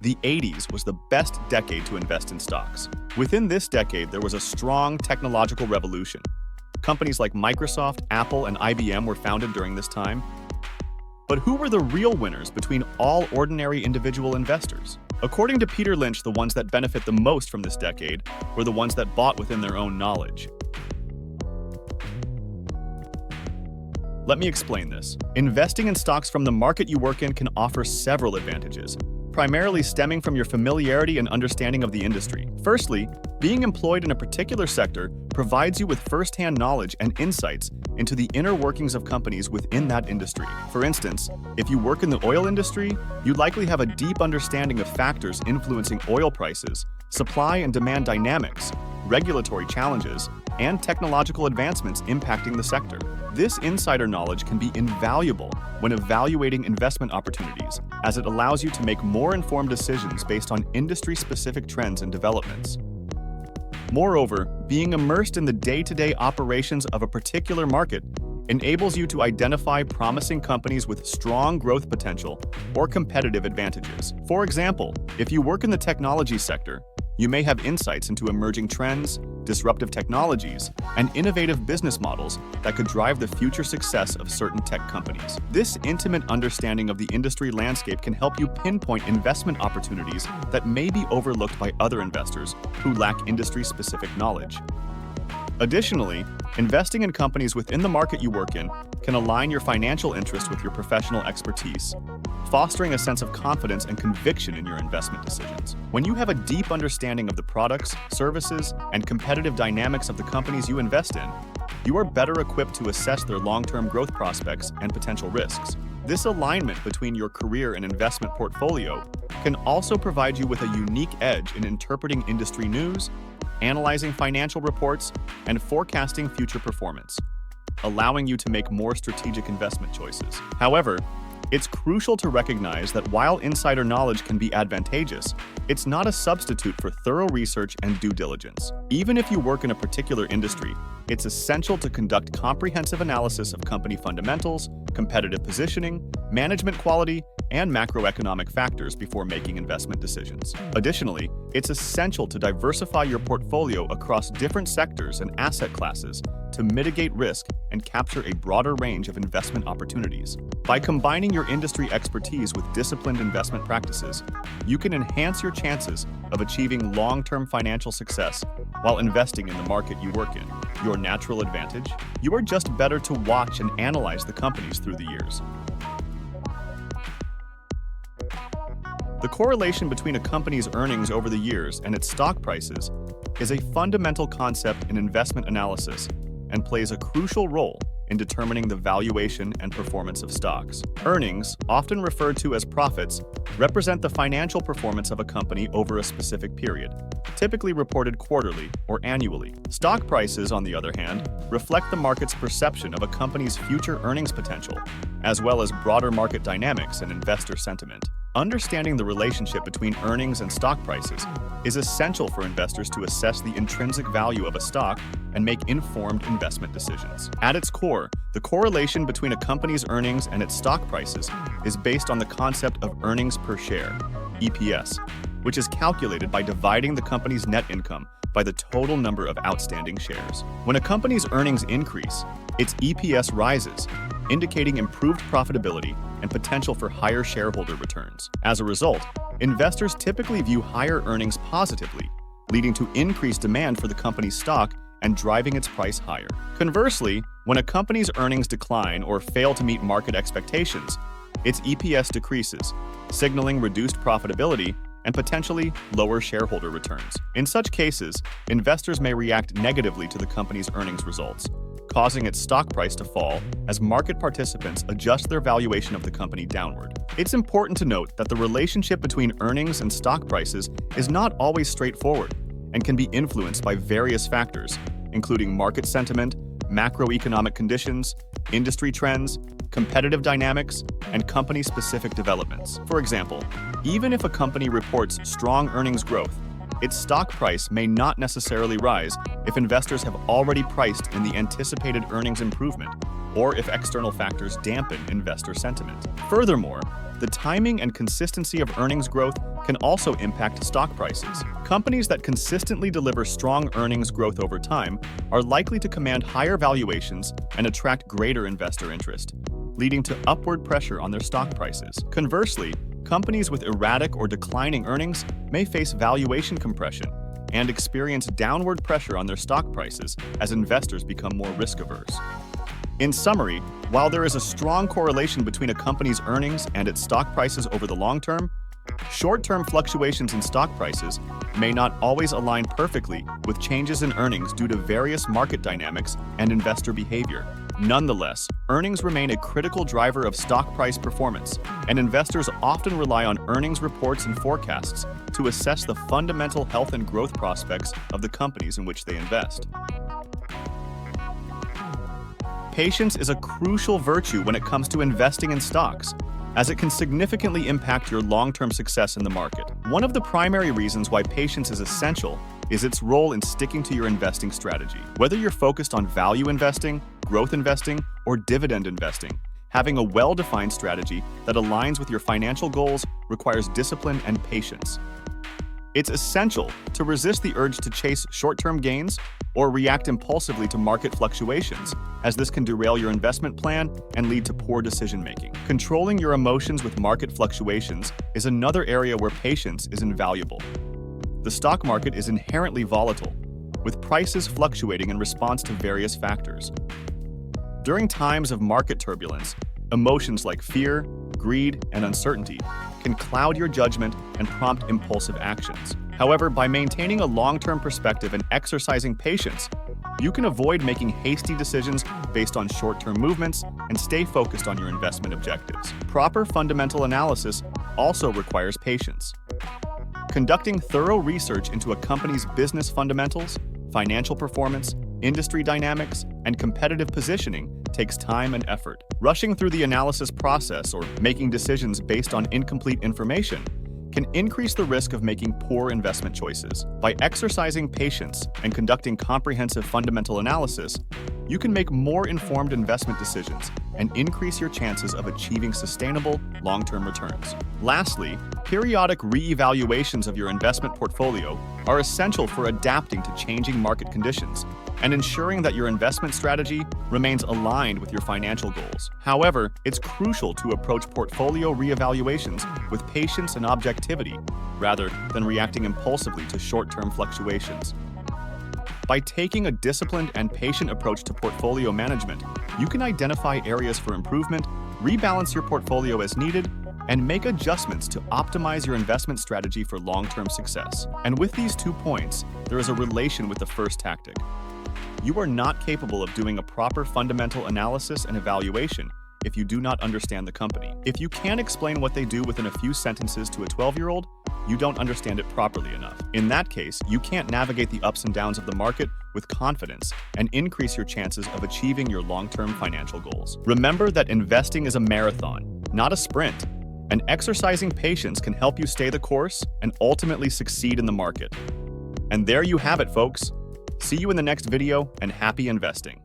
The 80s was the best decade to invest in stocks. Within this decade, there was a strong technological revolution. Companies like Microsoft, Apple, and IBM were founded during this time. But who were the real winners between all ordinary individual investors? According to Peter Lynch, the ones that benefit the most from this decade were the ones that bought within their own knowledge. Let me explain this. Investing in stocks from the market you work in can offer several advantages, primarily stemming from your familiarity and understanding of the industry. Firstly, being employed in a particular sector provides you with first-hand knowledge and insights into the inner workings of companies within that industry. For instance, if you work in the oil industry, you likely have a deep understanding of factors influencing oil prices, supply and demand dynamics, regulatory challenges, and technological advancements impacting the sector. This insider knowledge can be invaluable when evaluating investment opportunities, as it allows you to make more informed decisions based on industry-specific trends and developments. Moreover, being immersed in the day-to-day operations of a particular market enables you to identify promising companies with strong growth potential or competitive advantages. For example, if you work in the technology sector, you may have insights into emerging trends, disruptive technologies, and innovative business models that could drive the future success of certain tech companies. This intimate understanding of the industry landscape can help you pinpoint investment opportunities that may be overlooked by other investors who lack industry-specific knowledge. Additionally, investing in companies within the market you work in can align your financial interests with your professional expertise, fostering a sense of confidence and conviction in your investment decisions. When you have a deep understanding of the products, services, and competitive dynamics of the companies you invest in, you are better equipped to assess their long-term growth prospects and potential risks. This alignment between your career and investment portfolio can also provide you with a unique edge in interpreting industry news, analyzing financial reports, and forecasting future performance, allowing you to make more strategic investment choices. However, it's crucial to recognize that while insider knowledge can be advantageous, it's not a substitute for thorough research and due diligence. Even if you work in a particular industry, it's essential to conduct comprehensive analysis of company fundamentals, competitive positioning, management quality, and macroeconomic factors before making investment decisions. Additionally, it's essential to diversify your portfolio across different sectors and asset classes to mitigate risk and capture a broader range of investment opportunities. By combining your industry expertise with disciplined investment practices, you can enhance your chances of achieving long-term financial success while investing in the market you work in. Your natural advantage? You are just better to watch and analyze the companies through the years. The correlation between a company's earnings over the years and its stock prices is a fundamental concept in investment analysis and plays a crucial role in determining the valuation and performance of stocks. Earnings, often referred to as profits, represent the financial performance of a company over a specific period, typically reported quarterly or annually. Stock prices, on the other hand, reflect the market's perception of a company's future earnings potential, as well as broader market dynamics and investor sentiment. Understanding the relationship between earnings and stock prices is essential for investors to assess the intrinsic value of a stock and make informed investment decisions. At its core, the correlation between a company's earnings and its stock prices is based on the concept of earnings per share, EPS, which is calculated by dividing the company's net income by the total number of outstanding shares. When a company's earnings increase, its EPS rises, indicating improved profitability and potential for higher shareholder returns. As a result, investors typically view higher earnings positively, leading to increased demand for the company's stock and driving its price higher. Conversely, when a company's earnings decline or fail to meet market expectations, its EPS decreases, signaling reduced profitability and potentially lower shareholder returns. In such cases, investors may react negatively to the company's earnings results, causing its stock price to fall as market participants adjust their valuation of the company downward. It's important to note that the relationship between earnings and stock prices is not always straightforward and can be influenced by various factors, including market sentiment, macroeconomic conditions, industry trends, competitive dynamics, and company-specific developments. For example, even if a company reports strong earnings growth, its stock price may not necessarily rise if investors have already priced in the anticipated earnings improvement, or if external factors dampen investor sentiment. Furthermore, the timing and consistency of earnings growth can also impact stock prices. Companies that consistently deliver strong earnings growth over time are likely to command higher valuations and attract greater investor interest, leading to upward pressure on their stock prices. Conversely, companies with erratic or declining earnings may face valuation compression and experience downward pressure on their stock prices as investors become more risk-averse. In summary, while there is a strong correlation between a company's earnings and its stock prices over the long term, short-term fluctuations in stock prices may not always align perfectly with changes in earnings due to various market dynamics and investor behavior. Nonetheless, earnings remain a critical driver of stock price performance, and investors often rely on earnings reports and forecasts to assess the fundamental health and growth prospects of the companies in which they invest. Patience is a crucial virtue when it comes to investing in stocks, as it can significantly impact your long-term success in the market. One of the primary reasons why patience is essential is its role in sticking to your investing strategy. Whether you're focused on value investing, growth investing, or dividend investing, having a well-defined strategy that aligns with your financial goals requires discipline and patience. It's essential to resist the urge to chase short-term gains or react impulsively to market fluctuations, as this can derail your investment plan and lead to poor decision-making. Controlling your emotions with market fluctuations is another area where patience is invaluable. The stock market is inherently volatile, with prices fluctuating in response to various factors. During times of market turbulence, emotions like fear, greed, and uncertainty can cloud your judgment and prompt impulsive actions. However, by maintaining a long-term perspective and exercising patience, you can avoid making hasty decisions based on short-term movements and stay focused on your investment objectives. Proper fundamental analysis also requires patience. Conducting thorough research into a company's business fundamentals, financial performance, industry dynamics, and competitive positioning takes time and effort. Rushing through the analysis process or making decisions based on incomplete information can increase the risk of making poor investment choices. By exercising patience and conducting comprehensive fundamental analysis, you can make more informed investment decisions and increase your chances of achieving sustainable, long-term returns. Lastly, periodic re-evaluations of your investment portfolio are essential for adapting to changing market conditions and ensuring that your investment strategy remains aligned with your financial goals. However, it's crucial to approach portfolio re-evaluations with patience and objectivity rather than reacting impulsively to short-term fluctuations. By taking a disciplined and patient approach to portfolio management, you can identify areas for improvement, rebalance your portfolio as needed, and make adjustments to optimize your investment strategy for long-term success. And with these 2 points, there is a relation with the first tactic. You are not capable of doing a proper fundamental analysis and evaluation if you do not understand the company. If you can't explain what they do within a few sentences to a 12-year-old, you don't understand it properly enough. In that case, you can't navigate the ups and downs of the market with confidence and increase your chances of achieving your long-term financial goals. Remember that investing is a marathon, not a sprint, and exercising patience can help you stay the course and ultimately succeed in the market. And there you have it, folks. See you in the next video, and happy investing.